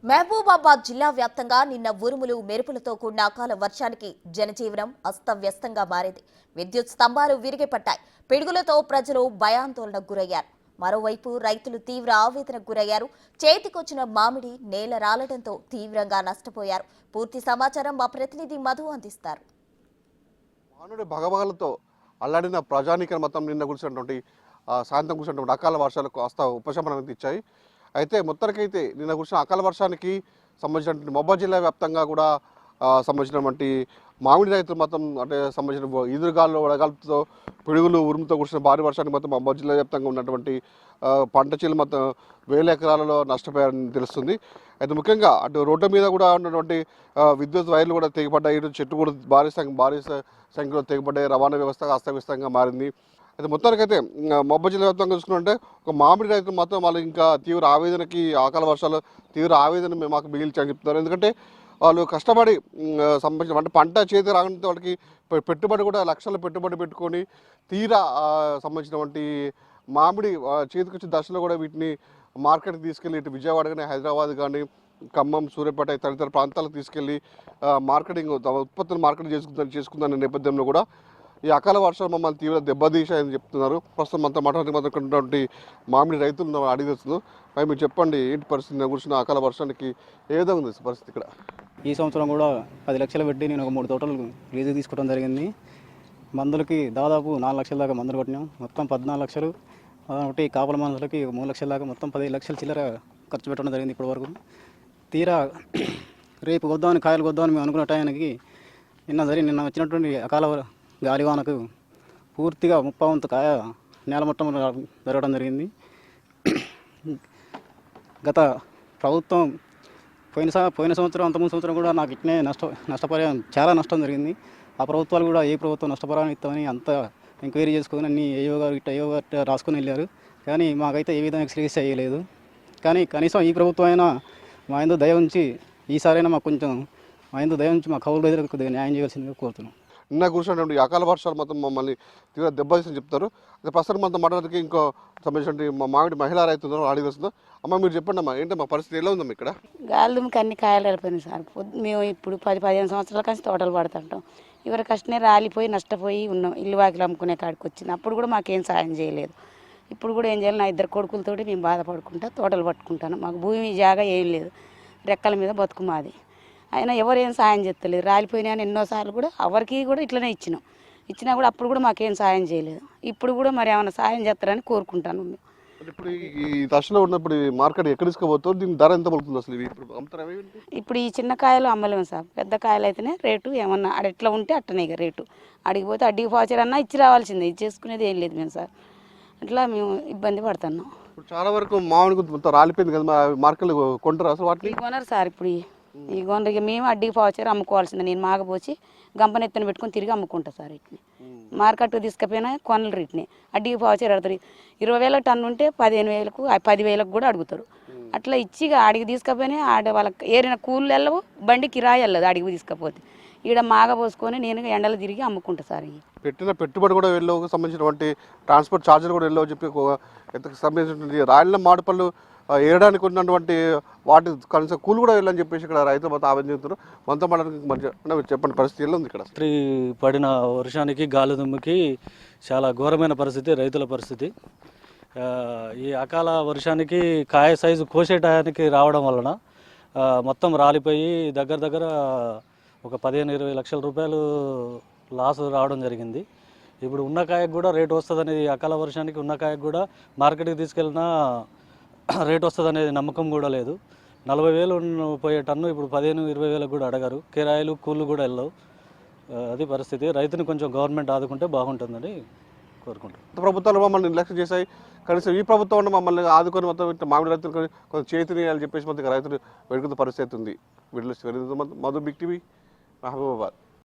మహబూబాబాద్ జిల్లా వ్యాప్తంగా నిన్న ఉరుములు మెరుపులతో కూడిన అకాల వర్షానికి జనజీవనం అస్తవ్యస్తంగా మారింది. విద్యుత్ స్తంభాలు విరిగిపడ్డాయి. పిడుగులతో ప్రజలు భయాందోళనకు గురయ్యారు. మరోవైపు రైతులు తీవ్ర ఆవేదనకు గురయ్యారు. చేతికొచ్చిన మామిడి నేల రాలడంతో తీవ్రంగా నష్టపోయారు. పూర్తి సమాచారం మా ప్రతినిధి మధు అందిస్తారు. వానుడి భగభగలతో అల్లాడిన ప్రజానీకరణ మొత్తం నిన్న కురిసినటువంటి సాయంత్రం కురిసినటువంటి అకాల వర్షాలకు కాస్త ఉపశమనం ఇచ్చాయి. అయితే మొత్తానికైతే నిన్న కురిసిన అకాల వర్షానికి సంబంధించినటువంటి మహబూబాబాద్ జిల్లా వ్యాప్తంగా కూడా సంబంధించినటువంటి మామిడి రైతులు మొత్తం అంటే సంబంధించిన ఈదురుగాలు వడగాలతో పిడుగులు ఉరుముతో కురిసిన భారీ వర్షానికి మొత్తం మహబూబాబాద్ జిల్లా వ్యాప్తంగా ఉన్నటువంటి పంట చేలు మొత్తం వేల ఎకరాలలో నష్టపోయారని తెలుస్తుంది. అయితే ముఖ్యంగా అటు రోడ్డు మీద కూడా ఉన్నటువంటి విద్యుత్ వైర్లు కూడా తెగిపడ్డాయి. ఇటు చెట్టు కూడా భారీ సంఖ్యలో తెగిపడ్డాయి. రవాణా వ్యవస్థ అస్తవ్యస్తంగా మారింది. అయితే మొత్తానికైతే మహబూబాబాద్ జిల్లా వ్యాప్తంగా చూసుకుంటే ఒక మామిడి రైతులు మాత్రం వాళ్ళు ఇంకా తీవ్ర ఆవేదనకి అకాల వర్షాలు తీవ్ర ఆవేదన మాకు మిగిల్చాయని చెప్తున్నారు. ఎందుకంటే వాళ్ళు కష్టపడి సంబంధించిన అంటే పంట చేతి రావడంతో వాళ్ళకి పెట్టుబడి కూడా లక్షల పెట్టుబడి పెట్టుకొని తీరా సంబంధించినటువంటి మామిడి చేతికి వచ్చిన దశలో కూడా వీటిని మార్కెట్కి తీసుకెళ్ళి ఇటు విజయవాడ కానీ హైదరాబాద్ కానీ ఖమ్మం సూర్యాపేట తదితర ప్రాంతాలకు తీసుకెళ్ళి మార్కెటింగ్ ఉత్పత్తులు మార్కెటింగ్ చేసుకుందనే నేపథ్యంలో కూడా ఈ అకాల వర్షాలు మమ్మల్ని తీవ్ర దెబ్బతీశాయని చెప్తున్నారు. ప్రస్తుతం మనతో మాట్లాడుతున్నటువంటి మామిడి రైతులు అడిగేస్తున్నారు. మరి మీరు చెప్పండి, ఏంటి పరిస్థితి కూర్చున్న అకాల వర్షానికి ఏ విధంగా ఉంది పరిస్థితి ఇక్కడ? ఈ సంవత్సరం కూడా 10 లక్షలు పెట్టి నేను ఒక 3 తోటలు లీజు తీసుకోవడం జరిగింది. మందులకి దాదాపు 4 లక్షల దాకా మందులు కొట్టినాం. మొత్తం 14 లక్షలు. ఒకటి కాపల మందులకి 3 లక్షల దాకా మొత్తం 15 లక్షల చిల్లర ఖర్చు పెట్టడం జరిగింది ఇప్పటి వరకు. తీరా రేపు కొద్దామని కాయలు కొద్దామని మేము అనుకున్న టైంకి నిన్న వచ్చినటువంటి అకాల గాలివానకు పూర్తిగా 30 వంతు కాయ నేలమట్టం జరగడం జరిగింది. గత ప్రభుత్వం పోయిన సంవత్సరం అంతకుముందు సంవత్సరం కూడా నాకు ఇట్నే నష్టపరిహారం చాలా నష్టం జరిగింది. ఆ ప్రభుత్వాలు కూడా ఏ ప్రభుత్వం నష్టపరిహారం ఇస్తామని అంత ఎంక్వైరీ చేసుకొని అన్ని ఏయో గారు రాసుకొని వెళ్ళారు. కానీ మాకైతే ఏ విధంగా ఎక్స్ప్రెస్ చేయలేదు. కానీ కనీసం ఈ ప్రభుత్వం అయినా మా ఇందు దయ ఉంచి ఈసారైనా మాకు కొంచెం మా ఇందు దయ ఉంచి మా కౌలు రైతులకు న్యాయం చేయాల్సిందిగా కోరుతున్నాం. నిన్న కూర్చున్నటువంటి అకాల వర్షాలు మొత్తం మమ్మల్ని తీవ్ర దెబ్బతీసని చెప్తారు. అయితే ప్రస్తుతం మనతో మాట్లాడడానికి ఇంకో సంబంధించిన మా మామిడి మహిళా రైతులు అడిగేస్తుందో. అమ్మ మీరు చెప్పండి అమ్మా, ఏంటి మా పరిస్థితి ఎలా ఉందమ్మా ఇక్కడ? గాలిదుమ్కి అన్ని కాయలు వెళ్ళిపోయినాయి సార్. మేము ఇప్పుడు 10-15 సంవత్సరాల కలిసి తోటలు పడుతుంటాం. ఎవరి కష్టనే రాలిపోయి నష్టపోయి ఉన్నాం. ఇల్లు వాకిలు అమ్ముకునే కాడికి వచ్చింది. అప్పుడు కూడా మాకేం సాయం చేయలేదు. ఇప్పుడు కూడా ఏం చేయాలి, నా 2 కొడుకులతోటి మేము బాధపడుకుంటా తోటలు పట్టుకుంటాను. మాకు భూమి జాగా ఏం లేదు, రెక్కల మీద బతుకు మాది. అయినా ఎవరేం సాయం చేస్తలేదు. రాలిపోయినా ఎన్నోసార్లు కూడా ఎవరికి కూడా ఇట్లనే ఇచ్చినా కూడా అప్పుడు కూడా మాకేం సాయం చేయలేదు. ఇప్పుడు కూడా మరి ఏమైనా సాయం చేస్తారని కోరుకుంటాను. ఇప్పుడు ఈ దశలో ఉన్నప్పుడు మార్కెట్ ఎక్కడ తీసుకోబోతుంది, దీని ధర ఎంత పడుతుంది అసలు? ఇప్పుడు ఈ చిన్న కాయలు అమ్మలేము సార్. పెద్ద కాయలు అయితేనే రేటు ఏమన్నా అడ ఎట్లా ఉంటే అట్టనే ఇక రేటు. అడిగిపోతే అడ్డికి పోచారన్నా ఇచ్చి రావాల్సిందే. ఇది చేసుకునేది ఏం లేదు మేము సార్. అట్లా మేము ఇబ్బంది పడుతున్నాం. చాలా వరకు మామిడి మొత్తం రాలిపోయింది కదా, మార్కెట్లో కొంటారు అసలు వాటిని? కొనరు సార్. ఇప్పుడు ఈ గొండ్రకి మేము అడ్డికి పోచారు అమ్ముకోవాల్సిందే. నేను మాగపోసి గంపనెత్తని పెట్టుకొని తిరిగి అమ్ముకుంటా సార్. వీటిని మార్కెట్ తీసుకపోయినా కొనలు వీటిని అడ్డికి పోచారు అడుగుతారు. 20,000 టన్ను ఉంటే 15,000కు 10,000కు కూడా అడుగుతారు. అట్లా ఇచ్చి అడిగి తీసుకపోయినా వాళ్ళకి ఏరిన కూలీలు వెళ్ళవు, బండి కిరాయి వెళ్ళదు అడిగి తీసుకపోతే. ఈడ మాగపోసుకొని నేను ఎండలు తిరిగి అమ్ముకుంటా సార్. పెట్టిన పెట్టుబడి కూడా వెళ్ళవు, సంబంధించినటువంటి ట్రాన్స్పోర్ట్ ఛార్జీలు కూడా వెళ్ళవు చెప్పి ఎంతకు సంబంధించినటువంటి రాయల మామిడిపళ్ళు ఏరడానికి ఉన్నటువంటి వాటి కనీసం కూలు కూడా వెళ్ళని చెప్పేసి ఇక్కడ రైతులు మొత్తం ఆవేదన చెందుతారు. మనతో మాట్లాడడానికి చెప్పండి, పరిస్థితి ఎలా ఉంది ఇక్కడ? పడిన వర్షానికి గాలిదుమ్ముకి చాలా ఘోరమైన పరిస్థితి రైతుల పరిస్థితి. ఈ అకాల వర్షానికి కాయ సైజు కోసే టయానికి రావడం వలన మొత్తం రాలిపోయి దగ్గర ఒక 15-20 లక్షల రూపాయలు లాస్ రావడం జరిగింది. ఇప్పుడు ఉన్న కాయకు కూడా రేటు వస్తుంది, అకాల వర్షానికి ఉన్న కాయకు కూడా మార్కెట్కి తీసుకెళ్ళినా రేట్ వస్తుంది అనేది నమ్మకం కూడా లేదు. 40,000 పోయే టన్ను ఇప్పుడు 15-20,000 కూడా అడగారు. కిరాయిలు కూళ్ళు కూడా వెళ్ళవు. అది పరిస్థితి. రైతుని కొంచెం గవర్నమెంట్ ఆదుకుంటే బాగుంటుందని కోరుకుంటాం. ప్రభుత్వాలు మమ్మల్ని నిర్లక్ష్యం చేశాయి, కనీసం ఈ ప్రభుత్వం మమ్మల్ని ఆదుకొని మొత్తం మామిడి రైతులు కొంచెం చేతిని అని చెప్పేసి మొత్తం రైతులు వెడుకున్న పరిస్థితి ఉంది. వీళ్ళు మధు బిగ్ టీవీ, మహబూబాబాద్.